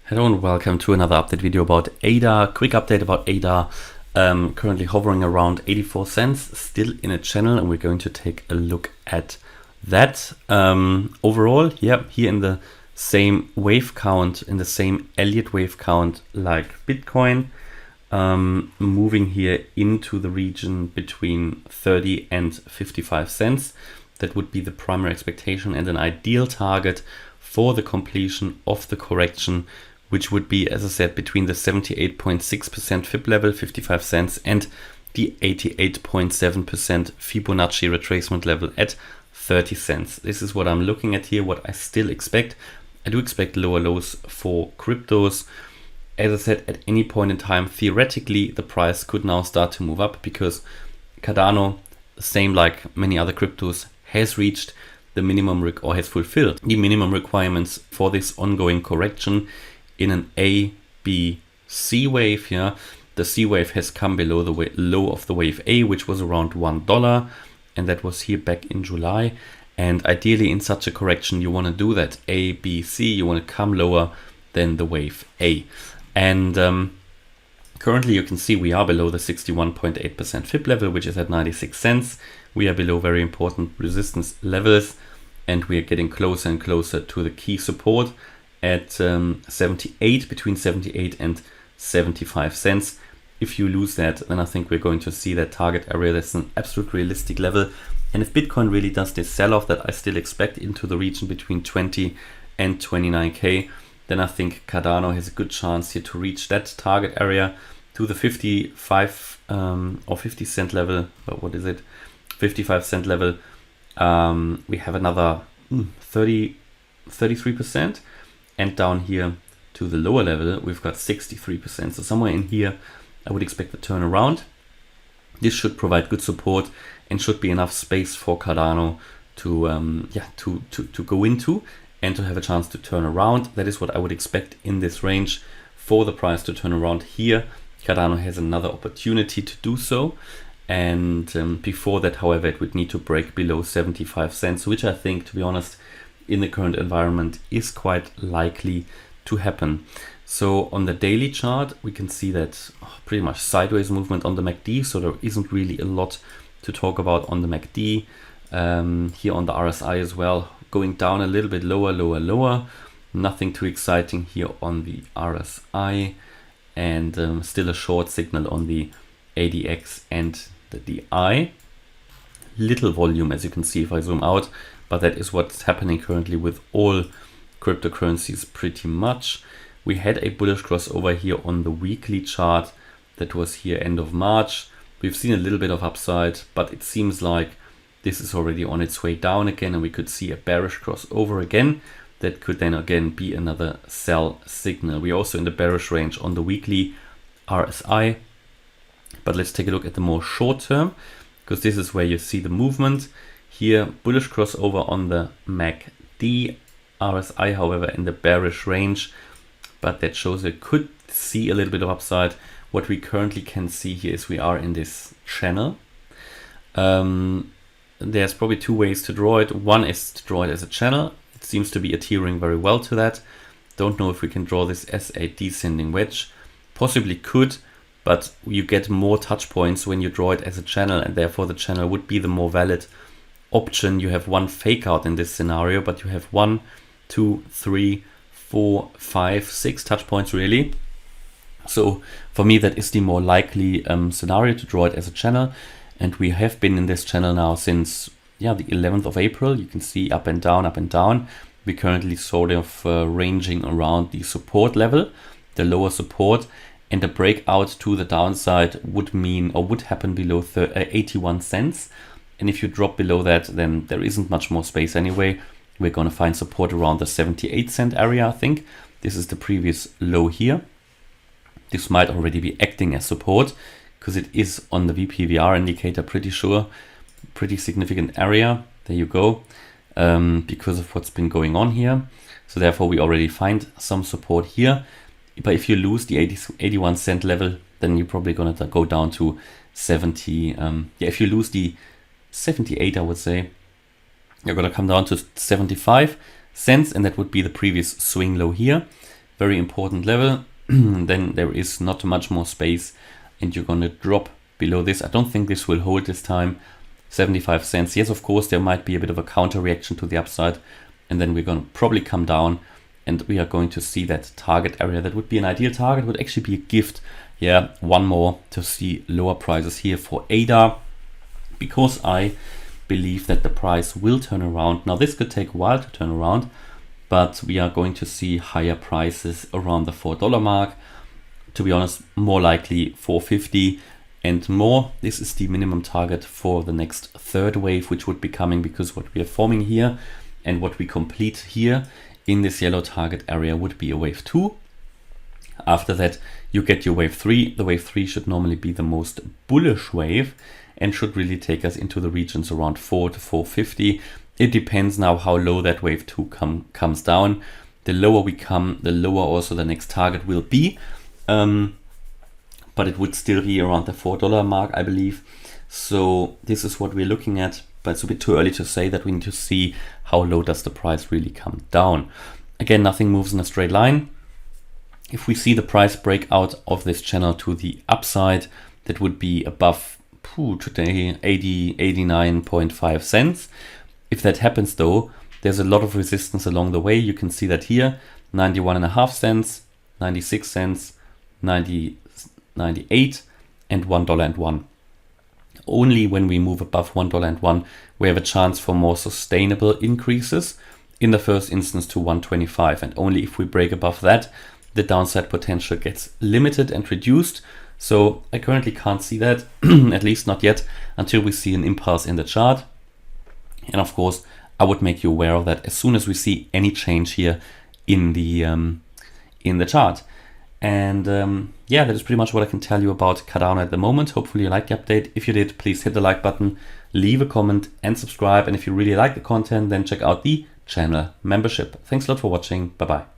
Hello and welcome to another update video about ADA. Quick update about ADA. Currently hovering around 84 cents, still in a channel, and we're going to take a look at that. Overall, yeah, here in the same wave count, in the same Elliott wave count like Bitcoin, moving here into the region between 30 and 55 cents. That would be the primary expectation and an ideal target for the completion of the correction, which would be, as I said, between the 78.6% FIB level, 55 cents, and the 88.7% Fibonacci retracement level at 30 cents. This is what I'm looking at here, what I still expect. I do expect lower lows for cryptos. As I said, at any point in time, theoretically, the price could now start to move up because Cardano, same like many other cryptos, has reached the minimum or has fulfilled the minimum requirements for this ongoing correction in an A, B, C wave. Yeah, the C wave has come below the low of the wave A, which was around $1, and that was here back in July. And ideally, in such a correction, you want to do that A, B, C. You want to come lower than the wave A. And currently, you can see we are below the 61.8% FIB level, which is at 96 cents. We are below very important resistance levels, and we are getting closer and closer to the key support at 78, between 78 and 75 cents. If you lose that, then I think we're going to see that target area. That's an absolute realistic level. And if Bitcoin really does this sell-off that I still expect into the region between 20 and 29K, then I think Cardano has a good chance here to reach that target area to the 55 or 50 cent level. But what is it? 55 cent level. We have another 33%. And down here to the lower level, we've got 63%. So somewhere in here, I would expect a turnaround. This should provide good support and should be enough space for Cardano to go into and to have a chance to turn around. That is what I would expect in this range for the price to turn around here. Cardano has another opportunity to do so. And before that, however, it would need to break below 75 cents, which I think, to be honest, in the current environment is quite likely to happen. So on the daily chart, we can see that pretty much sideways movement on the MACD. So there isn't really a lot to talk about on the MACD. Here on the RSI as well, going down a little bit lower. Nothing too exciting here on the RSI, and still a short signal on the ADX and the DI. Little volume, as you can see if I zoom out, but that is what's happening currently with all cryptocurrencies pretty much. We had a bullish crossover here on the weekly chart that was here end of March. We've seen a little bit of upside, but it seems like this is already on its way down again, and we could see a bearish crossover again. That could then again be another sell signal. We're also in the bearish range on the weekly RSI, but let's take a look at the more short term, because this is where you see the movement. Here, bullish crossover on the MACD, RSI, however, in the bearish range, but that shows it could see a little bit of upside. What we currently can see here is we are in this channel. There's probably two ways to draw it. One is to draw it as a channel. It seems to be adhering very well to that. Don't know if we can draw this as a descending wedge. Possibly could, but you get more touch points when you draw it as a channel, and therefore the channel would be the more valid option. You have one fake out in this scenario, but you have 1, 2, 3, 4, 5, 6 touch points really. So for me, that is the more likely scenario to draw it as a channel. And we have been in this channel now since the 11th of April. You can see up and down, up and down. We currently sort of ranging around the support level, the lower support, and a breakout to the downside would mean, or would happen below 81 cents. And if you drop below that, then there isn't much more space anyway. We're going to find support around the 78 cent area, I think. This is the previous low here. This might already be acting as support because it is on the VPVR indicator, pretty sure. Pretty significant area. There you go. Because of what's been going on here. So therefore, we already find some support here. But if you lose the 81 cent level, then you're probably going to go down to 70. If you lose the 78, I would say, you're going to come down to 75 cents, and that would be the previous swing low here. very important level, then there is not much more space and you're going to drop below this. I don't think this will hold this time. 75 cents. Yes, of course, there might be a bit of a counter reaction to the upside, and then we're going to probably come down and we are going to see that target area. That would be an ideal target, would actually be a gift. Yeah, one more to see lower prices here for ADA, because I believe that the price will turn around. Now, this could take a while to turn around, but we are going to see higher prices around the $4 mark. To be honest, more likely $4.50 and more. This is the minimum target for the next third wave, which would be coming, because what we are forming here and what we complete here in this yellow target area would be a wave 2. After that, you get your wave 3. The wave 3 should normally be the most bullish wave and should really take us into the regions around 4 to 4.50. It depends now how low that wave 2 comes down. The lower we come, the lower also the next target will be. But it would still be around the $4 mark, I believe. So this is what we're looking at, but it's a bit too early to say that. We need to see how low does the price really come down. Again, nothing moves in a straight line. If we see the price break out of this channel to the upside, that would be above today 89.5 cents. If that happens though, there's a lot of resistance along the way. You can see that here, 91.5 cents, 96 cents, 98 and $1.01. Only when we move above $1.01 we have a chance for more sustainable increases, in the first instance to 125, and only if we break above that the downside potential gets limited and reduced. So I currently can't see that, at least not yet, until we see an impulse in the chart. And of course I would make you aware of that as soon as we see any change here in the chart. And yeah, that is pretty much what I can tell you about Cardano at the moment. Hopefully you liked the update. If you did, please hit the like button, leave a comment and subscribe. And if you really like the content, then check out the channel membership. Thanks a lot for watching. Bye bye.